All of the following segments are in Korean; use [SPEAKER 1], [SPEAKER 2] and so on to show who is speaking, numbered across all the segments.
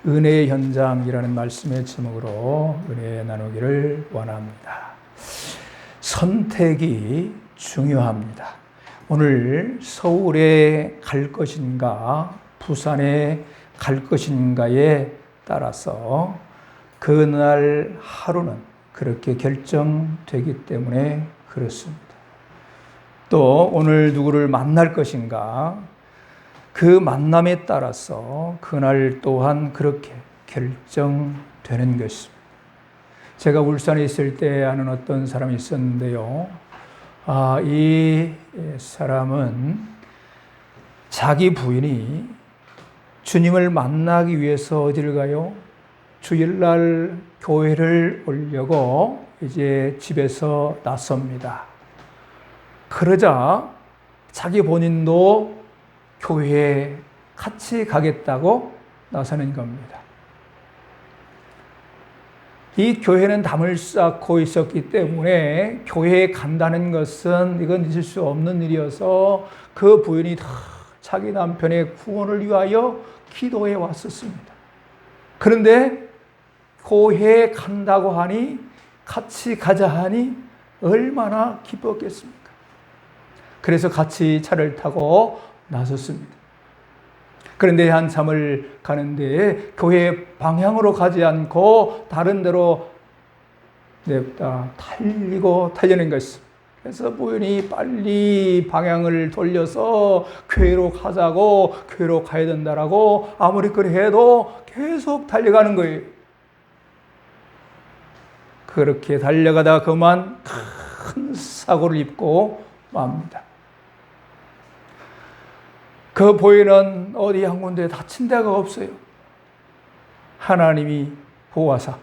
[SPEAKER 1] 은혜의 현장이라는 말씀의 제목으로 은혜 나누기를 원합니다. 선택이 중요합니다. 오늘 서울에 갈 것인가 부산에 갈 것인가에 따라서 그날 하루는 그렇게 결정되기 때문에 그렇습니다. 또 오늘 누구를 만날 것인가 그 만남에 따라서 그날 또한 그렇게 결정되는 것입니다. 제가 울산에 있을 때 아는 어떤 사람이 있었는데요. 이 사람은 자기 부인이 주님을 만나기 위해서 어디를 가요? 주일날 교회를 오려고 이제 집에서 나섭니다. 그러자 자기 본인도 교회에 같이 가겠다고 나서는 겁니다. 이 교회는 담을 쌓고 있었기 때문에 교회에 간다는 것은 이건 있을 수 없는 일이어서 그 부인이 다 자기 남편의 구원을 위하여 기도해 왔었습니다. 그런데 교회에 간다고 하니 같이 가자 하니 얼마나 기뻤겠습니까? 그래서 같이 차를 타고 나섰습니다. 그런데 한참을 가는데 교회 방향으로 가지 않고 다른 데로 냅다 달리는 것입니다. 그래서 부인이 빨리 방향을 돌려서 교회로 가자고 교회로 가야 된다라고 아무리 그리 해도 계속 달려가는 거예요. 그렇게 달려가다 그만 큰 사고를 입고 맙니다. 그 부인은 어디 한 군데 다친 데가 없어요. 하나님이 보호하사.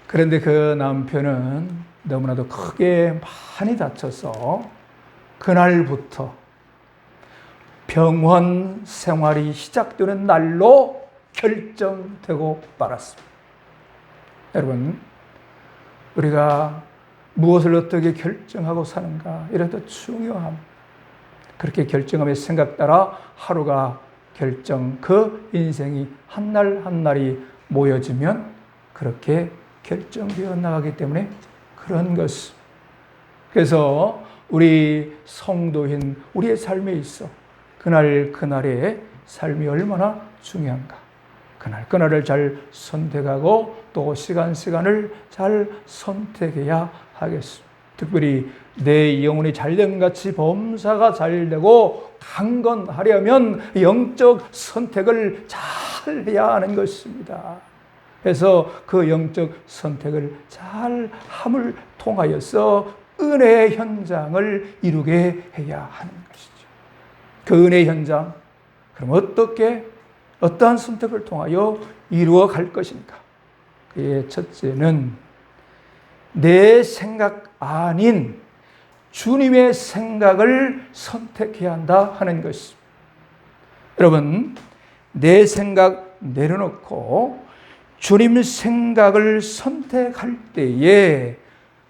[SPEAKER 1] 그런데 그 남편은 너무나도 크게 많이 다쳐서 그날부터 병원 생활이 시작되는 날로 결정되고 말았습니다. 여러분, 우리가 무엇을 어떻게 결정하고 사는가 이것도 중요합니다. 그렇게 결정함의 생각 따라 하루가 그 인생이 한 날 한 날이 모여지면 그렇게 결정되어 나가기 때문에 그런 것입니다. 그래서 우리 성도인 우리의 삶에 있어 그날의 삶이 얼마나 중요한가. 그날을 잘 선택하고 또 시간을 잘 선택해야 하겠습니다. 특별히 내 영혼이 잘된 같이 범사가 잘되고 강건하려면 영적 선택을 잘 해야 하는 것입니다. 그래서 그 영적 선택을 잘 함을 통하여서 은혜의 현장을 이루게 해야 하는 것이죠. 그 은혜의 현장, 그럼 어떠한 선택을 통하여 이루어 갈 것인가? 그의 첫째는 내 생각 아닌 주님의 생각을 선택해야 한다 하는 것입니다. 여러분, 내 생각 내려놓고 주님 생각을 선택할 때에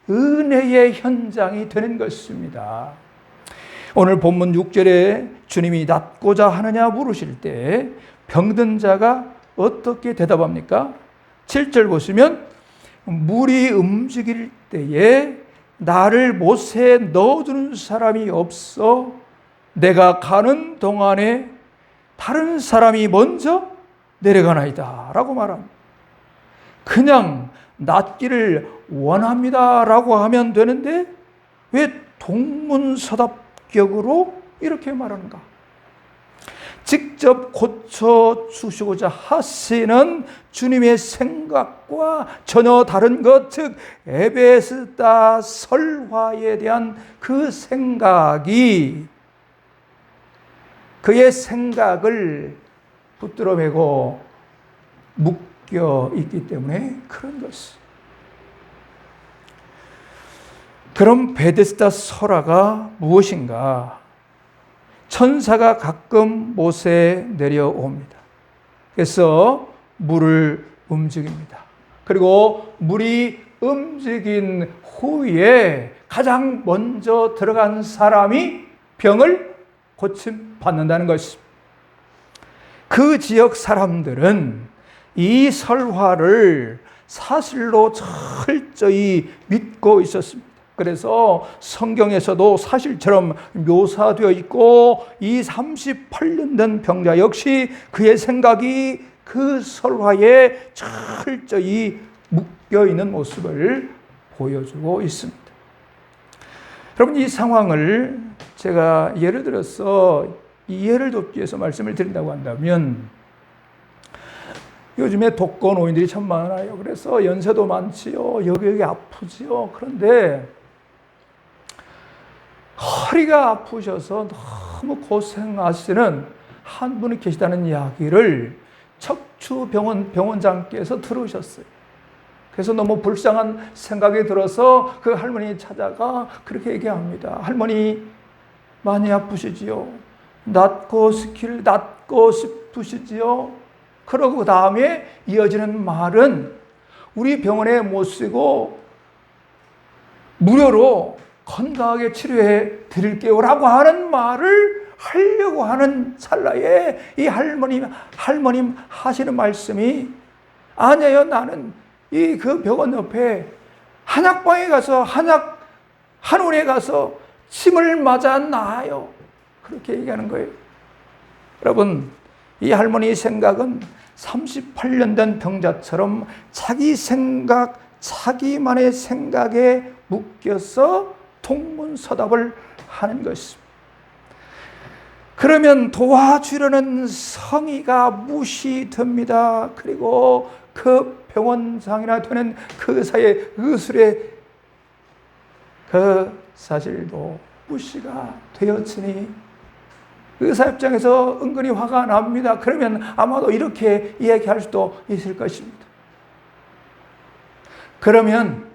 [SPEAKER 1] 은혜의 현장이 되는 것입니다. 오늘 본문 6절에 주님이 낫고자 하느냐 물으실 때 병든 자가 어떻게 대답합니까? 7절 보시면 물이 움직일 때에 나를 못에 넣어주는 사람이 없어 내가 가는 동안에 다른 사람이 먼저 내려가나이다 라고 말합니다. 그냥 낫기를 원합니다 라고 하면 되는데 왜 동문서답격으로 이렇게 말하는가? 직접 고쳐주시고자 하시는 주님의 생각과 전혀 다른 것, 즉 에베스다 설화에 대한 그 생각이 그의 생각을 붙들어 매고 묶여 있기 때문에 그런 것입니다. 그럼 베데스다 설화가 무엇인가? 천사가 가끔 못에 내려옵니다. 그래서 물을 움직입니다. 그리고 물이 움직인 후에 가장 먼저 들어간 사람이 병을 고침받는다는 것입니다. 그 지역 사람들은 이 설화를 사실로 철저히 믿고 있었습니다. 그래서 성경에서도 사실처럼 묘사되어 있고, 이 38년 된 병자 역시 그의 생각이 그 설화에 철저히 묶여 있는 모습을 보여주고 있습니다. 여러분, 이 상황을 제가 예를 들어서 이해를 돕기 위해서 말씀을 드린다고 한다면, 요즘에 독거노인들이 참 많아요. 그래서 연세도 많지요. 여기 아프지요. 그런데 허리가 아프셔서 너무 고생하시는 한 분이 계시다는 이야기를 척추병원장께서 들으셨어요. 그래서 너무 불쌍한 생각이 들어서 그 할머니 찾아가 그렇게 얘기합니다. 할머니, 많이 아프시지요? 낫고 싶으시지요? 그러고 그 다음에 이어지는 말은, 우리 병원에 모시고 무료로 건강하게 치료해 드릴게요 라고 하는 말을 하려고 하는 찰나에 이 할머님 하시는 말씀이, 아니에요, 나는 그 병원 옆에 한약방에 가서 한원에 가서 침을 맞아 나아요. 그렇게 얘기하는 거예요. 여러분, 이 할머니의 생각은 38년 된 병자처럼 자기만의 생각에 묶여서 동문서답을 하는 것입니다. 그러면 도와주려는 성의가 무시됩니다. 그리고 그 병원장이나 되는 그 의사의 의술의 그 사실도 무시가 되었으니 의사 입장에서 은근히 화가 납니다. 그러면 아마도 이렇게 이야기할 수도 있을 것입니다. 그러면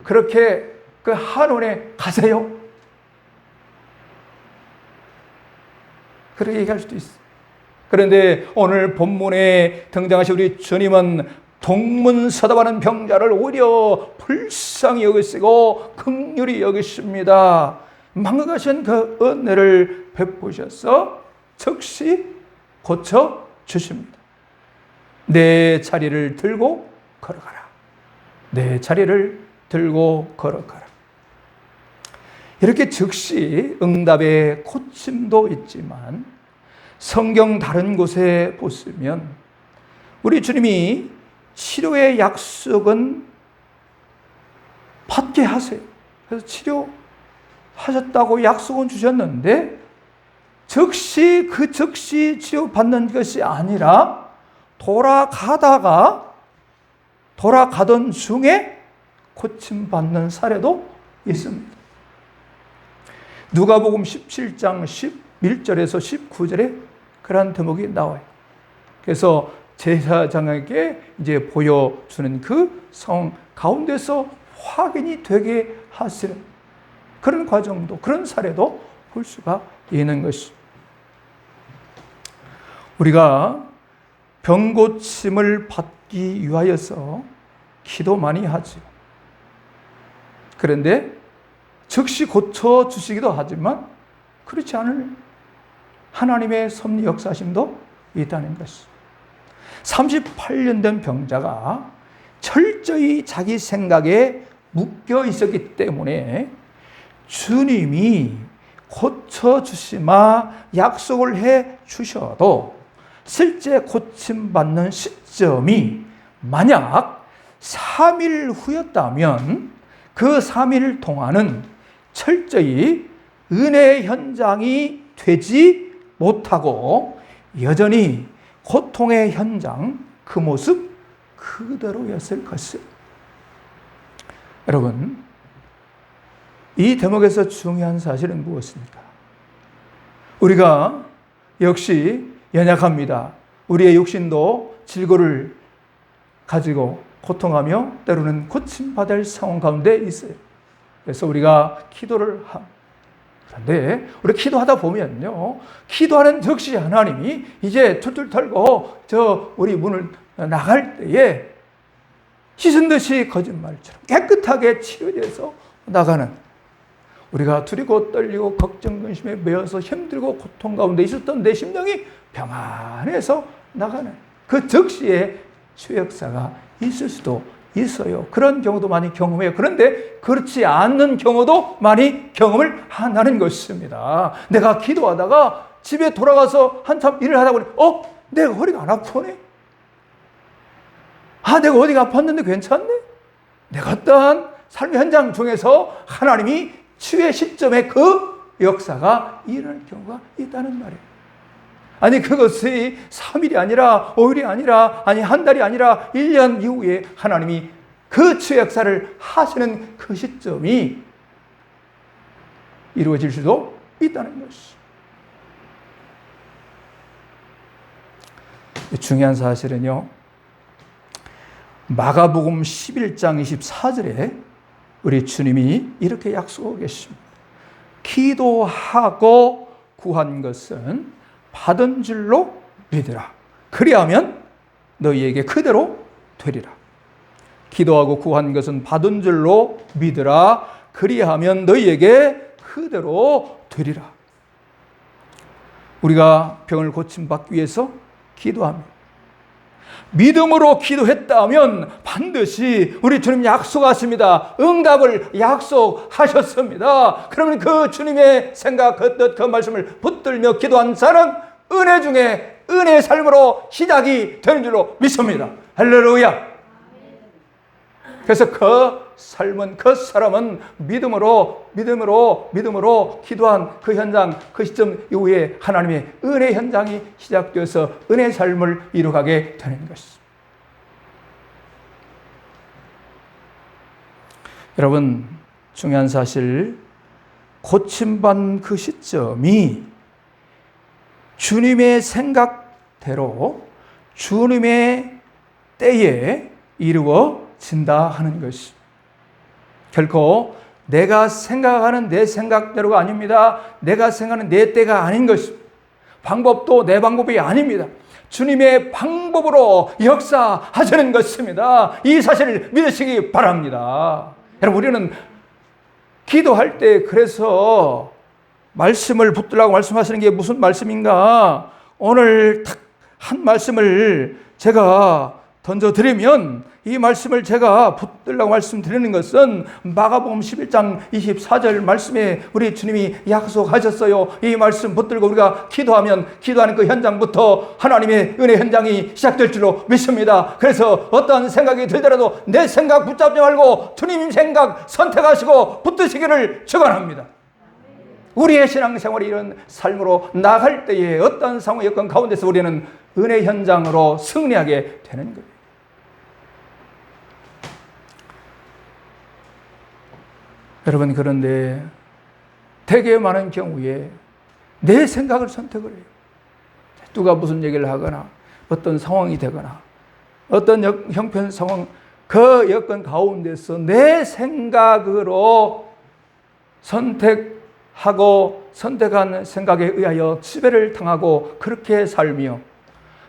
[SPEAKER 1] 그렇게 그 한원에 가세요. 그렇게 얘기할 수도 있어요. 그런데 오늘 본문에 등장하신 우리 주님은 동문서답하는 병자를 오히려 불쌍히 여기시고 긍휼히 여기십니다. 망각하신 그 은혜를 베푸셔서 즉시 고쳐 주십니다. 내 자리를 들고 걸어가라. 내 자리를 들고 걸어가라. 이렇게 즉시 응답의 고침도 있지만, 성경 다른 곳에 보시면 우리 주님이 치료의 약속은 받게 하세요. 그래서 치료하셨다고 약속은 주셨는데, 즉시 치료받는 것이 아니라 돌아가던 중에 고침받는 사례도 있습니다. 누가복음 17장 11절에서 19절에 그런 대목이 나와요. 그래서 제사장에게 이제 보여주는 그 성 가운데서 확인이 되게 하시는 그런 과정도, 그런 사례도 볼 수가 있는 것이. 우리가 병고침을 받기 위하여서 기도 많이 하죠. 그런데 즉시 고쳐주시기도 하지만 그렇지 않을 하나님의 섭리 역사심도 있다는 것이. 38년 된 병자가 철저히 자기 생각에 묶여 있었기 때문에 주님이 고쳐주시마 약속을 해 주셔도 실제 고침받는 시점이 만약 3일 후였다면 그 3일 동안은 철저히 은혜의 현장이 되지 못하고 여전히 고통의 현장, 그 모습 그대로였을 것이에요. 여러분, 이 대목에서 중요한 사실은 무엇입니까? 우리가 역시 연약합니다. 우리의 육신도 질고를 가지고 고통하며 때로는 고침받을 상황 가운데 있어요. 그래서 우리가 기도를 그런데 우리 기도하다 보면요, 기도하는 즉시 하나님이 이제 툴툴 털고 우리 문을 나갈 때에 씻은 듯이 거짓말처럼 깨끗하게 치료돼서 나가는, 우리가 두리고 떨리고 걱정 근심에 매여서 힘들고 고통 가운데 있었던 내 심령이 평안해서 나가는 그 즉시에 주의 역사가 있을 수도 있어요. 그런 경우도 많이 경험해요. 그런데 그렇지 않는 경우도 많이 경험을 한다는 것입니다. 내가 기도하다가 집에 돌아가서 한참 일을 하다 보니 내가 허리가 안 아프네? 내가 어디가 아팠는데 괜찮네? 내가 어떠한 삶의 현장 중에서 하나님이 치유의 시점에 그 역사가 일어날 경우가 있다는 말이에요. 아니 그것이 3일이 아니라 5일이 아니라 한 달이 아니라 1년 이후에 하나님이 그 치유 역사를 하시는 그 시점이 이루어질 수도 있다는 것이. 중요한 사실은요, 마가복음 11장 24절에 우리 주님이 이렇게 약속하고 계십니다. 기도하고 구한 것은 받은 줄로 믿으라. 그리하면 너희에게 그대로 되리라. 기도하고 구한 것은 받은 줄로 믿으라. 그리하면 너희에게 그대로 되리라. 우리가 병을 고침받기 위해서 기도합니다. 믿음으로 기도했다면 반드시 우리 주님 약속하십니다. 응답을 약속하셨습니다. 그러면 그 주님의 생각, 그 뜻, 그 말씀을 붙들며 기도한 자는 은혜 중에 은혜의 삶으로 시작이 되는 줄로 믿습니다. 할렐루야. 그래서 그 삶은, 그 사람은 믿음으로 기도한 그 현장, 그 시점 이후에 하나님의 은혜 현장이 시작되어서 은혜의 삶을 이루어가게 되는 것입니다. 여러분, 중요한 사실, 고침받은 그 시점이 주님의 생각대로 주님의 때에 이루어진다 하는 것이 결코 내가 생각하는 내 생각대로가 아닙니다. 내가 생각하는 내 때가 아닌 것입니다. 방법도 내 방법이 아닙니다. 주님의 방법으로 역사하시는 것입니다. 이 사실을 믿으시기 바랍니다. 여러분, 우리는 기도할 때 그래서 말씀을 붙들라고 말씀하시는 게 무슨 말씀인가? 오늘 딱 한 말씀을 제가 던져드리면 이 말씀을 제가 붙들라고 말씀드리는 것은 마가복음 11장 24절 말씀에 우리 주님이 약속하셨어요. 이 말씀 붙들고 우리가 기도하면 기도하는 그 현장부터 하나님의 은혜 현장이 시작될 줄로 믿습니다. 그래서 어떠한 생각이 들더라도 내 생각 붙잡지 말고 주님 생각 선택하시고 붙드시기를 축원합니다. 우리의 신앙생활이 이런 삶으로 나갈 때에 어떤 상황 여건 가운데서 우리는 은혜 현장으로 승리하게 되는 거예요. 여러분, 그런데 되게 많은 경우에 내 생각을 선택을 해요. 누가 무슨 얘기를 하거나 어떤 상황이 되거나 어떤 형편 상황, 그 여건 가운데서 내 생각으로 선택한 생각에 의하여 지배를 당하고 그렇게 살며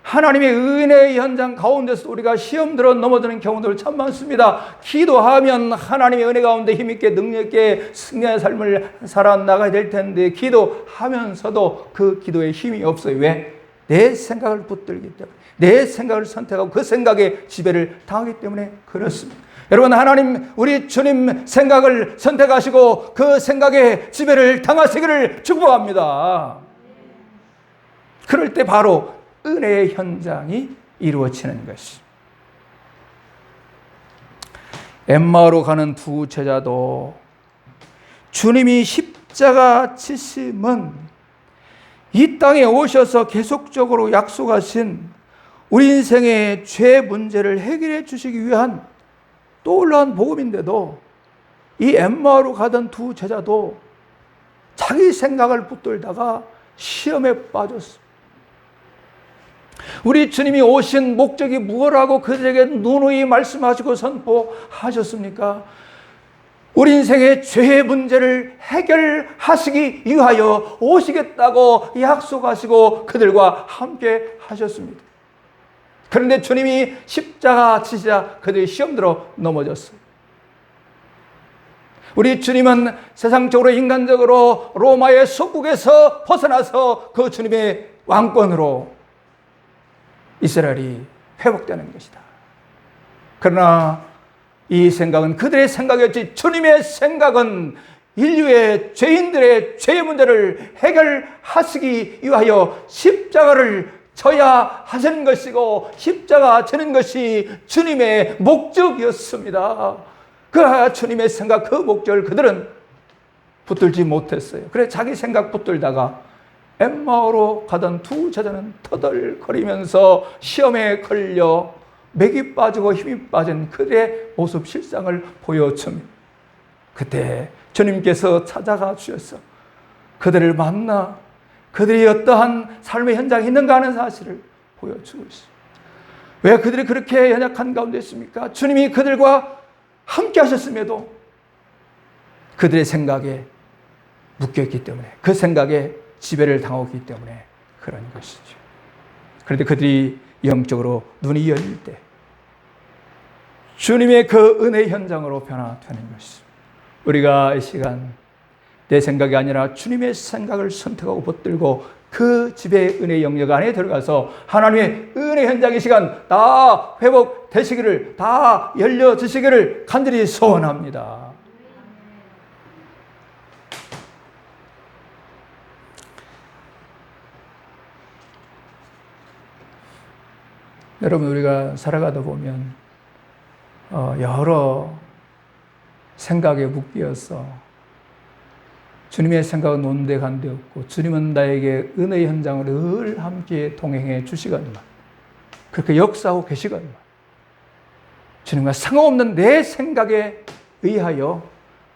[SPEAKER 1] 하나님의 은혜의 현장 가운데서 우리가 시험 들어 넘어지는 경우들 참 많습니다. 기도하면 하나님의 은혜 가운데 힘있게 능력있게 승리의 삶을 살아나가야 될 텐데 기도하면서도 그 기도에 힘이 없어요. 왜? 내 생각을 붙들기 때문에, 내 생각을 선택하고 그 생각에 지배를 당하기 때문에 그렇습니다. 여러분, 하나님 우리 주님 생각을 선택하시고 그 생각에 지배를 당하시기를 축복합니다. 그럴 때 바로 은혜의 현장이 이루어지는 것이. 엠마오로 가는 두 제자도 주님이 십자가 지심은 이 땅에 오셔서 계속적으로 약속하신 우리 인생의 죄 문제를 해결해 주시기 위한 놀라운 복음인데도 이 엠마오로 가던 두 제자도 자기 생각을 붙들다가 시험에 빠졌습니다. 우리 주님이 오신 목적이 무엇이라고 그들에게 누누이 말씀하시고 선포하셨습니까? 우리 인생의 죄의 문제를 해결하시기 위하여 오시겠다고 약속하시고 그들과 함께 하셨습니다. 그런데 주님이 십자가 지시자 그들이 시험 들어 넘어졌어요. 우리 주님은 세상적으로 인간적으로 로마의 속국에서 벗어나서 그 주님의 왕권으로 이스라엘이 회복되는 것이다. 그러나 이 생각은 그들의 생각이었지, 주님의 생각은 인류의 죄인들의 죄의 문제를 해결하시기 위하여 십자가를 져야 하시는 것이고, 십자가 지는 것이 주님의 목적이었습니다. 그 주님의 생각, 그 목적을 그들은 붙들지 못했어요. 그래 자기 생각 붙들다가 엠마오로 가던 두 제자는 터덜거리면서 시험에 걸려 맥이 빠지고 힘이 빠진 그들의 모습 실상을 보여줍니다. 그때 주님께서 찾아가 주셔서 그들을 만나 그들이 어떠한 삶의 현장에 있는가 하는 사실을 보여주고 있습니다. 왜 그들이 그렇게 연약한 가운데 있습니까? 주님이 그들과 함께 하셨음에도 그들의 생각에 묶여있기 때문에, 그 생각에 지배를 당하기 때문에 그런 것이죠. 그런데 그들이 영적으로 눈이 열릴 때 주님의 그 은혜의 현장으로 변화되는 것입니다. 우리가 이 시간 내 생각이 아니라 주님의 생각을 선택하고 붙들고 그 지배의 은혜의 영역 안에 들어가서 하나님의 은혜 현장의 시간 다 회복되시기를, 다 열려지시기를 간절히 소원합니다. 여러분, 우리가 살아가다 보면 여러 생각에 묶여서 주님의 생각은 온데 간데 없고, 주님은 나에게 은혜의 현장을 늘 함께 동행해 주시거니와 그렇게 역사하고 계시거니와 주님과 상관없는 내 생각에 의하여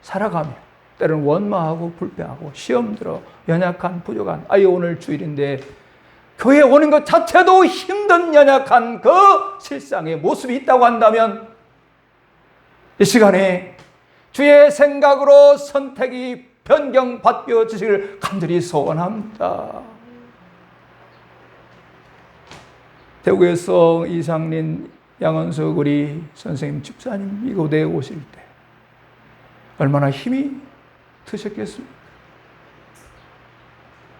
[SPEAKER 1] 살아가며 때로는 원망하고 불평하고 시험 들어 연약한 부족한, 오늘 주일인데 교회에 오는 것 자체도 힘든 연약한 그 실상의 모습이 있다고 한다면 이 시간에 주의 생각으로 선택이 변경 바뀌어지시기를 간절히 소원합니다. 대구에서 이상린, 양원석 우리 선생님 집사님 이곳에 오실 때 얼마나 힘이 드셨겠습니까?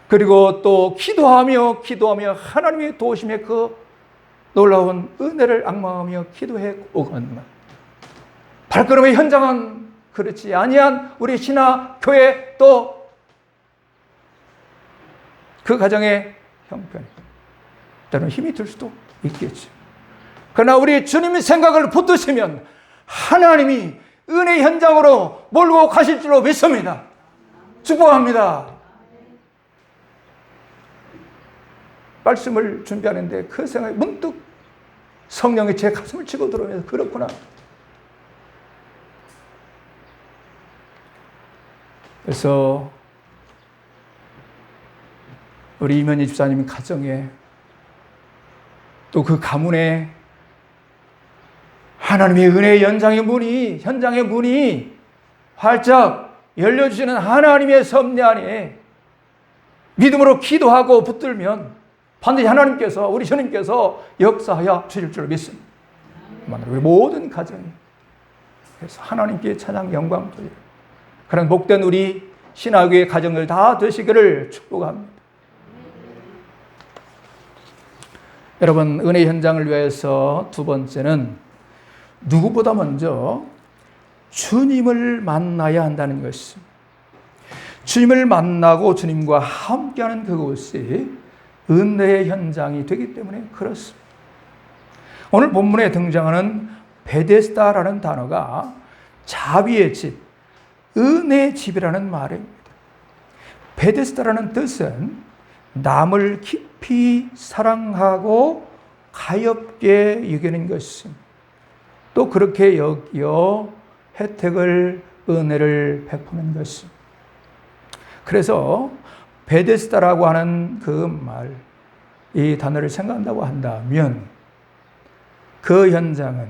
[SPEAKER 1] 그리고 또 기도하며 하나님의 도우심의 그 놀라운 은혜를 앙망하며 기도해 오건만 발걸음의 현장은 그렇지 아니한 우리 신화 교회 또 그 가정의 형편이 때로는 힘이 들 수도 있겠죠. 그러나 우리 주님의 생각을 붙드시면 하나님이 은혜 현장으로 몰고 가실 줄로 믿습니다. 축복합니다. 말씀을 준비하는데 그 생각이 문득 성령이 제 가슴을 치고 들어오면서 그렇구나. 그래서 우리 이면희 집사님 가정에 또 그 가문에 하나님의 은혜의 현장의 문이 활짝 열려주시는 하나님의 섭리 안에 믿음으로 기도하고 붙들면 반드시 하나님께서, 우리 주님께서 역사하여 주실 줄 믿습니다. 우리 모든 가정이 그래서 하나님께 찬양 영광 돌리고 그런 복된 우리 신학교의 가정을 다 되시기를 축복합니다. 여러분, 은혜 현장을 위해서 두 번째는 누구보다 먼저 주님을 만나야 한다는 것입니다. 주님을 만나고 주님과 함께하는 그곳이 은혜의 현장이 되기 때문에 그렇습니다. 오늘 본문에 등장하는 베데스다라는 단어가 자비의 집, 은혜의 집이라는 말입니다. 베데스다라는 뜻은 남을 깊이 사랑하고 가엾게 여기는 것입니다. 또 그렇게 여기어 혜택을, 은혜를 베푸는 것입니다. 그래서 베데스다라고 하는 그 말, 이 단어를 생각한다고 한다면 그 현장은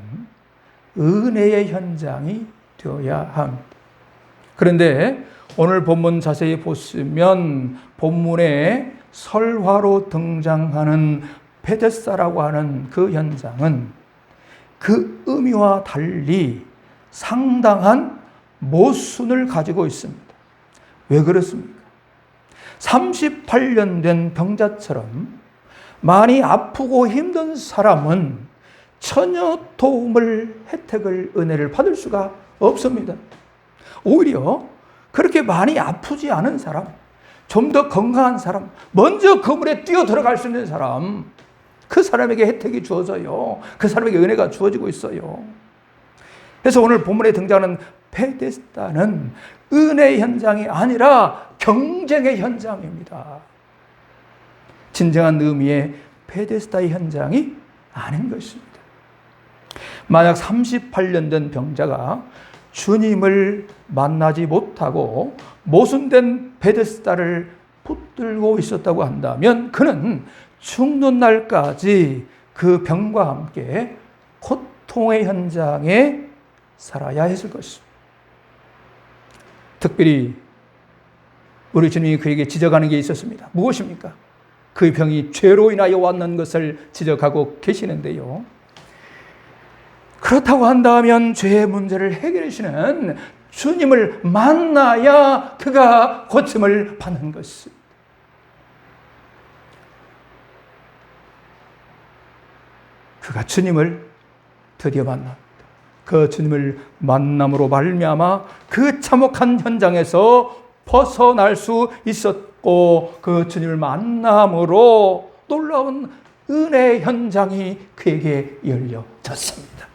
[SPEAKER 1] 은혜의 현장이 되어야 합니다. 그런데 오늘 본문 자세히 보시면 본문에 설화로 등장하는 베데스다라고 하는 그 현장은 그 의미와 달리 상당한 모순을 가지고 있습니다. 왜 그렇습니까? 38년 된 병자처럼 많이 아프고 힘든 사람은 전혀 도움을, 혜택을, 은혜를 받을 수가 없습니다. 오히려 그렇게 많이 아프지 않은 사람, 좀 더 건강한 사람, 먼저 그물에 뛰어 들어갈 수 있는 사람, 그 사람에게 혜택이 주어져요. 그 사람에게 은혜가 주어지고 있어요. 그래서 오늘 본문에 등장하는 베데스다는 은혜의 현장이 아니라 경쟁의 현장입니다. 진정한 의미의 베데스다의 현장이 아닌 것입니다. 만약 38년 된 병자가 주님을 만나지 못하고 모순된 베데스다를 붙들고 있었다고 한다면 그는 죽는 날까지 그 병과 함께 고통의 현장에 살아야 했을 것입니다. 특별히 우리 주님이 그에게 지적하는 게 있었습니다. 무엇입니까? 그 병이 죄로 인하여 왔는 것을 지적하고 계시는데요. 그렇다고 한다면 죄의 문제를 해결해 주시는 주님을 만나야 그가 고침을 받는 것입니다. 그가 주님을 드디어 만납니다. 그 주님을 만남으로 말미암아 그 참혹한 현장에서 벗어날 수 있었고 그 주님을 만남으로 놀라운 은혜의 현장이 그에게 열려졌습니다.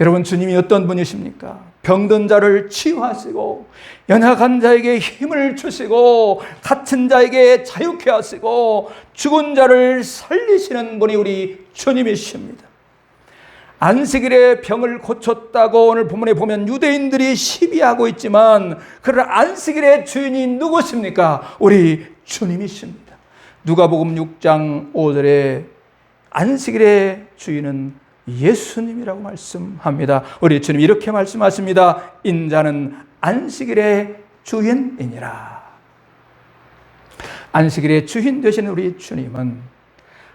[SPEAKER 1] 여러분, 주님이 어떤 분이십니까? 병든 자를 치유하시고 연약한 자에게 힘을 주시고 갇힌 자에게 자유케 하시고 죽은 자를 살리시는 분이 우리 주님이십니다. 안식일에 병을 고쳤다고 오늘 본문에 보면 유대인들이 시비하고 있지만 그러나 안식일의 주인이 누구십니까? 우리 주님이십니다. 누가복음 6장 5절에 안식일의 주인은 예수님이라고 말씀합니다. 우리 주님 이렇게 말씀하십니다. 인자는 안식일의 주인이니라. 안식일의 주인 되신 우리 주님은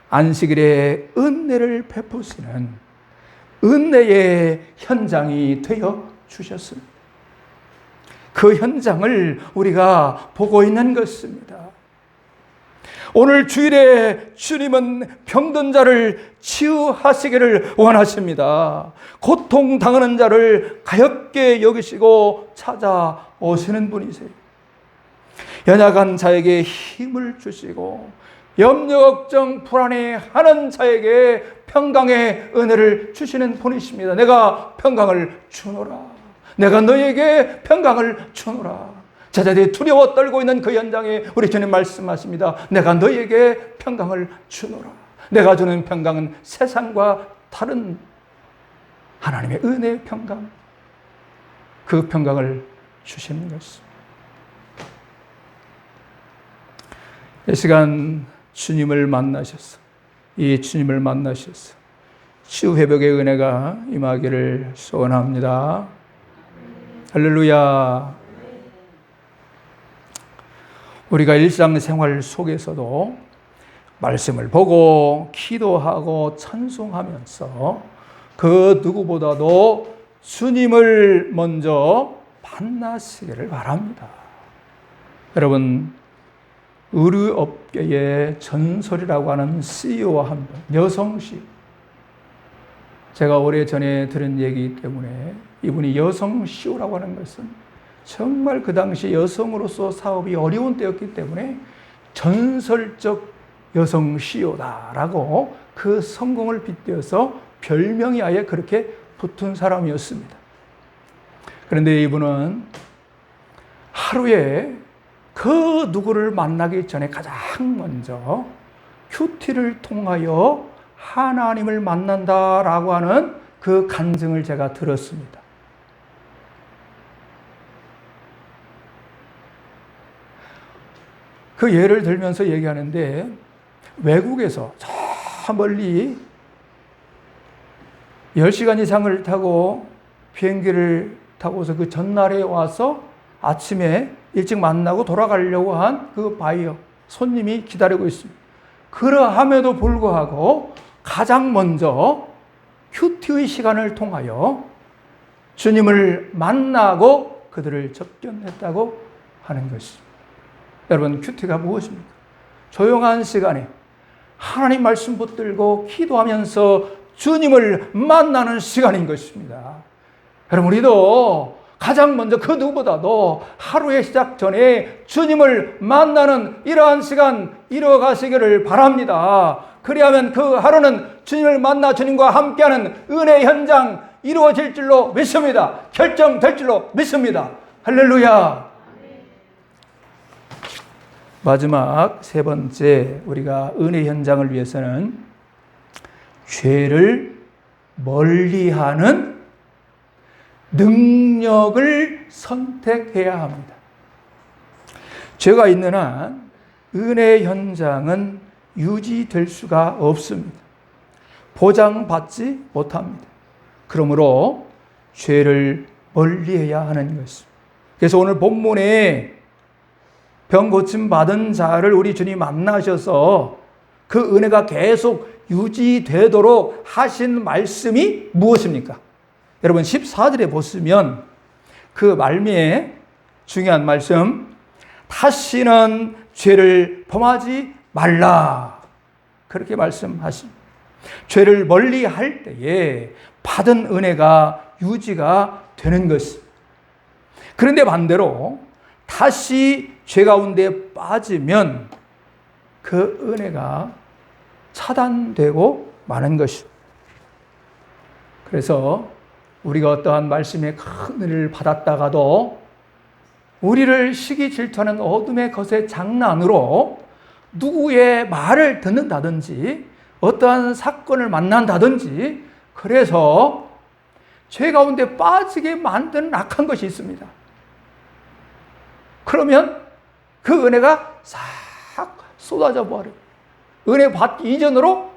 [SPEAKER 1] 안식일에 은혜를 베푸시는 은혜의 현장이 되어 주셨습니다. 그 현장을 우리가 보고 있는 것입니다. 오늘 주일에 주님은 병든 자를 치유하시기를 원하십니다. 고통당하는 자를 가볍게 여기시고 찾아오시는 분이세요. 연약한 자에게 힘을 주시고 염려, 걱정, 불안해하는 자에게 평강의 은혜를 주시는 분이십니다. 내가 평강을 주노라. 내가 너에게 평강을 주노라. 제자들이 두려워 떨고 있는 그 현장에 우리 주님 말씀하십니다. 내가 너에게 평강을 주노라. 내가 주는 평강은 세상과 다른 하나님의 은혜의 평강, 그 평강을 주시는 것입니다. 이 시간 주님을 만나셔서 이 주님을 만나셔서 치유 회복의 은혜가 임하기를 소원합니다. 할렐루야. 우리가 일상생활 속에서도 말씀을 보고 기도하고 찬송하면서 그 누구보다도 주님을 먼저 만나시기를 바랍니다. 여러분, 의류업계의 전설이라고 하는 CEO와 한 분, 여성 CEO. 제가 오래전에 들은 얘기 때문에 이분이 여성 CEO라고 하는 것은 정말 그 당시 여성으로서 사업이 어려운 때였기 때문에 전설적 여성 CEO다라고 그 성공을 빗대어서 별명이 아예 그렇게 붙은 사람이었습니다. 그런데 이분은 하루에 그 누구를 만나기 전에 가장 먼저 큐티를 통하여 하나님을 만난다라고 하는 그 간증을 제가 들었습니다. 그 예를 들면서 얘기하는데 외국에서 저 멀리 10시간 이상을 타고 비행기를 타고서 그 전날에 와서 아침에 일찍 만나고 돌아가려고 한 그 바이어 손님이 기다리고 있습니다. 그러함에도 불구하고 가장 먼저 큐티의 시간을 통하여 주님을 만나고 그들을 접견했다고 하는 것입니다. 여러분, 큐티가 무엇입니까? 조용한 시간에 하나님 말씀 붙들고 기도하면서 주님을 만나는 시간인 것입니다. 여러분, 우리도 가장 먼저 그 누구보다도 하루의 시작 전에 주님을 만나는 이러한 시간 이루어가시기를 바랍니다. 그리하면 그 하루는 주님을 만나 주님과 함께하는 은혜의 현장 이루어질 줄로 믿습니다. 결정될 줄로 믿습니다. 할렐루야. 마지막 세 번째, 우리가 은혜 현장을 위해서는 죄를 멀리하는 능력을 선택해야 합니다. 죄가 있는 한 은혜 현장은 유지될 수가 없습니다. 보장받지 못합니다. 그러므로 죄를 멀리해야 하는 것입니다. 그래서 오늘 본문에 병 고침 받은 자를 우리 주님 만나셔서 그 은혜가 계속 유지되도록 하신 말씀이 무엇입니까? 여러분 14절에 보시면 그 말미에 중요한 말씀, 다시는 죄를 범하지 말라, 그렇게 말씀하십니다. 죄를 멀리 할 때에 받은 은혜가 유지가 되는 것입니다. 그런데 반대로 다시 죄 가운데 빠지면 그 은혜가 차단되고 마는 것입니다. 그래서 우리가 어떠한 말씀의 큰 은혜를 받았다가도 우리를 시기 질투하는 어둠의 것의 장난으로 누구의 말을 듣는다든지 어떠한 사건을 만난다든지 그래서 죄 가운데 빠지게 만드는 악한 것이 있습니다. 그러면 그 은혜가 싹 쏟아져 버려. 은혜 받기 이전으로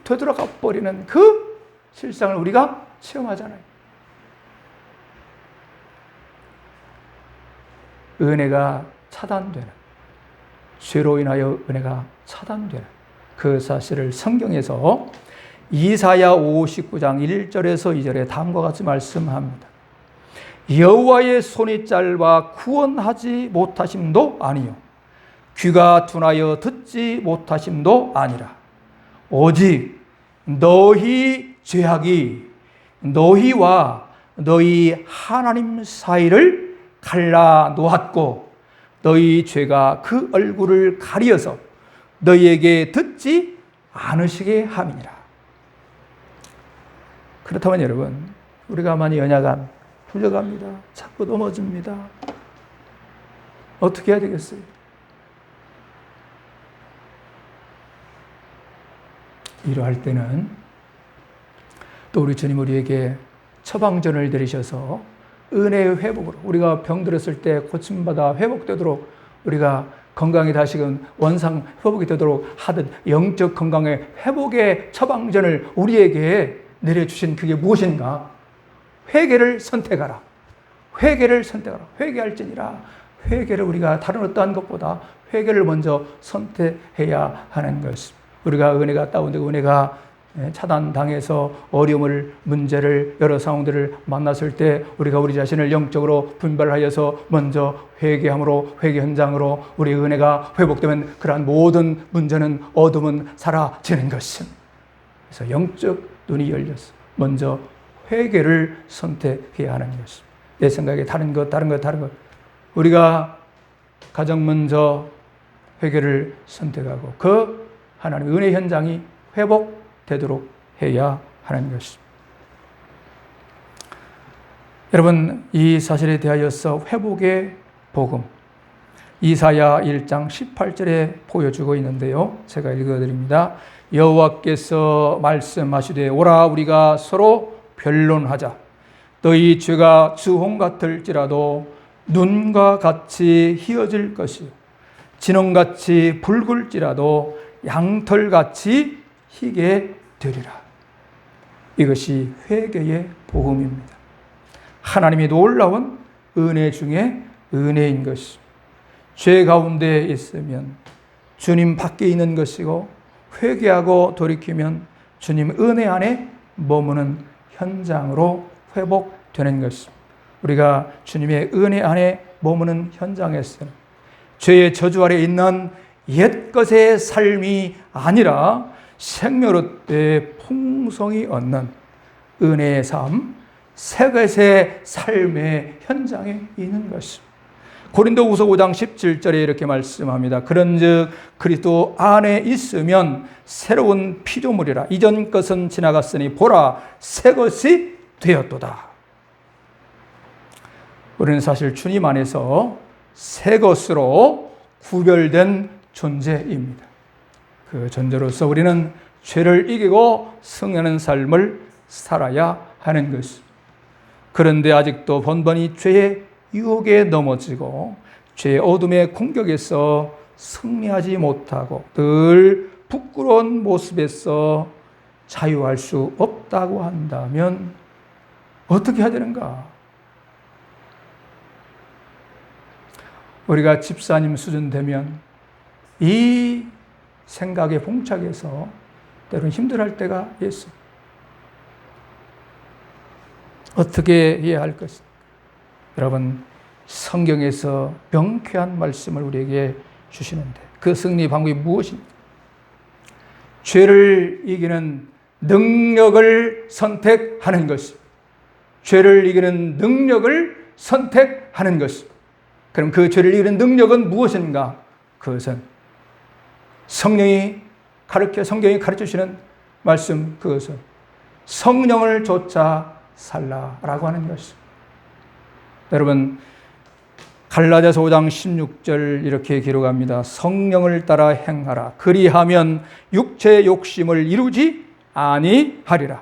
[SPEAKER 1] 되돌아가 버리는 그 실상을 우리가 체험하잖아요. 은혜가 차단되는, 죄로 인하여 은혜가 차단되는 그 사실을 성경에서 이사야 59장 1절에서 2절에 다음과 같이 말씀합니다. 여호와의 손이 짧아 구원하지 못하심도 아니요 귀가 둔하여 듣지 못하심도 아니라 오직 너희 죄악이 너희와 너희 하나님 사이를 갈라 놓았고 너희 죄가 그 얼굴을 가리어서 너희에게 듣지 않으시게 함이니라. 그렇다면 여러분, 우리가 많이 연약함, 풀려갑니다. 자꾸 넘어집니다. 어떻게 해야 되겠어요? 이러할 때는 또 우리 주님 우리에게 처방전을 내리셔서 은혜의 회복으로, 우리가 병들었을 때 고침받아 회복되도록, 우리가 건강이 다시금 원상 회복이 되도록 하듯 영적 건강의 회복의 처방전을 우리에게 내려주신 그게 무엇인가? 회개를 선택하라. 회개를 선택하라. 회개할지니라. 회개를 우리가 다른 어떠한 것보다 회개를 먼저 선택해야 하는 것입니다. 우리가 은혜가 다운되고 은혜가 차단당해서 어려움을, 문제를, 여러 상황들을 만났을 때 우리가 우리 자신을 영적으로 분별하여서 먼저 회개함으로, 회개 현장으로 우리 은혜가 회복되면 그러한 모든 문제는, 어둠은 사라지는 것입니다. 그래서 영적 눈이 열려서 먼저 회개를 선택해야 하는 것입니다. 내 생각에 다른 것. 우리가 가장 먼저 회개를 선택하고 그 하나님의 은혜 현장이 회복되도록 해야 하는 것입니다. 여러분, 이 사실에 대하여서 회복의 복음, 이사야 1장 18절에 보여주고 있는데요. 제가 읽어드립니다. 여호와께서 말씀하시되 오라 우리가 서로 변론하자. 너희 죄가 주홍 같을지라도 눈과 같이 희어질 것이요 진홍같이 붉을지라도 양털같이 희게 되리라. 이것이 회개의 복음입니다. 하나님이 놀라운 은혜 중에 은혜인 것입니다. 죄 가운데 있으면 주님 밖에 있는 것이고 회개하고 돌이키면 주님 은혜 안에 머무는 현장으로 되는 것입니다. 우리가 주님의 은혜 안에 머무는 현장에서는 죄의 저주 아래 있는 옛것의 삶이 아니라 생명으로의 풍성이 얻는 은혜의 삶, 새것의 삶의 현장에 있는 것입니다. 고린도후서 5장 17절에 이렇게 말씀합니다. 그런즉 그리스도 안에 있으면 새로운 피조물이라. 이전 것은 지나갔으니 보라 새 것이 되었도다. 우리는 사실 주님 안에서 새 것으로 구별된 존재입니다. 그 존재로서 우리는 죄를 이기고 승리하는 삶을 살아야 하는 것입니다. 그런데 아직도 번번이 죄의 유혹에 넘어지고 죄의 어둠의 공격에서 승리하지 못하고 늘 부끄러운 모습에서 자유할 수 없다고 한다면 어떻게 해야 되는가? 우리가 집사님 수준 되면 이 생각에 봉착해서 때로는 힘들어할 때가 있습니다. 어떻게 해야 할 것인가? 여러분, 성경에서 명쾌한 말씀을 우리에게 주시는데 그 승리 방법이 무엇입니까? 죄를 이기는 능력을 선택하는 것입니다. 죄를 이기는 능력을 선택하는 것입니다. 그럼 그 죄를 이기는 능력은 무엇인가? 그것은 성경이 가르쳐 주시는 말씀, 그것은 성령을 좇아 살라라고 하는 것입니다. 여러분, 갈라디아서 5장 16절 이렇게 기록합니다. 성령을 따라 행하라. 그리하면 육체의 욕심을 이루지 아니하리라.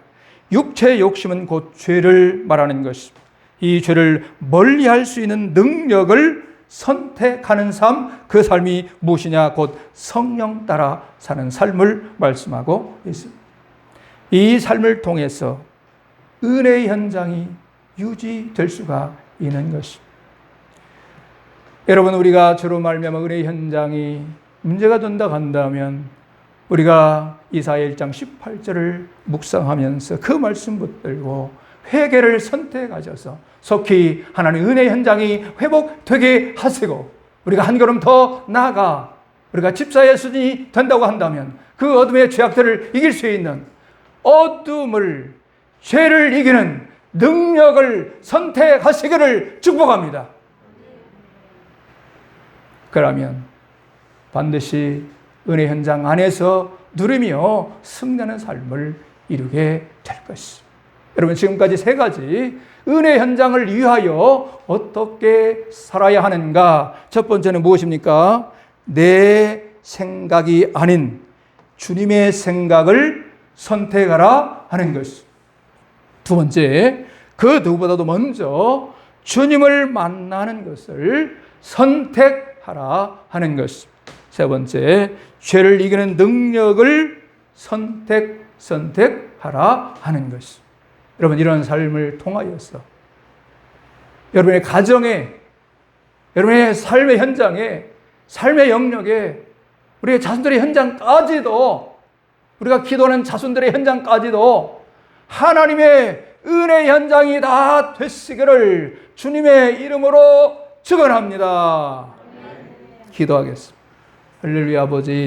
[SPEAKER 1] 육체의 욕심은 곧 죄를 말하는 것입니다. 이 죄를 멀리할 수 있는 능력을 선택하는 삶, 그 삶이 무엇이냐? 곧 성령 따라 사는 삶을 말씀하고 있습니다. 이 삶을 통해서 은혜의 현장이 유지될 수가 있는 것입니다. 여러분, 우리가 저로 말미암아 은혜의 현장이 문제가 된다 한다면 우리가 이사야 1장 18절을 묵상하면서 그 말씀 붙들고 회개를 선택하셔서 속히 하나님의 은혜의 현장이 회복되게 하시고 우리가 한 걸음 더 나아가 우리가 집사의 수준이 된다고 한다면 그 어둠의 죄악들을 이길 수 있는 어둠을, 죄를 이기는 능력을 선택하시기를 축복합니다. 그러면 반드시 은혜 현장 안에서 누리며 승리하는 삶을 이루게 될 것입니다. 여러분, 지금까지 세 가지 은혜 현장을 위하여 어떻게 살아야 하는가? 첫 번째는 무엇입니까? 내 생각이 아닌 주님의 생각을 선택하라 하는 것입니다. 두 번째, 그 누구보다도 먼저 주님을 만나는 것을 선택하라 하는 것입니다. 세 번째, 죄를 이기는 능력을 선택하라 하는 것입니다. 여러분, 이런 삶을 통하여서 여러분의 가정에, 여러분의 삶의 현장에, 삶의 영역에, 우리의 자손들의 현장까지도, 우리가 기도하는 자손들의 현장까지도 하나님의 은혜 현장이 다 되시기를 주님의 이름으로 축원합니다. 기도하겠습니다. 할렐루야. 아버지,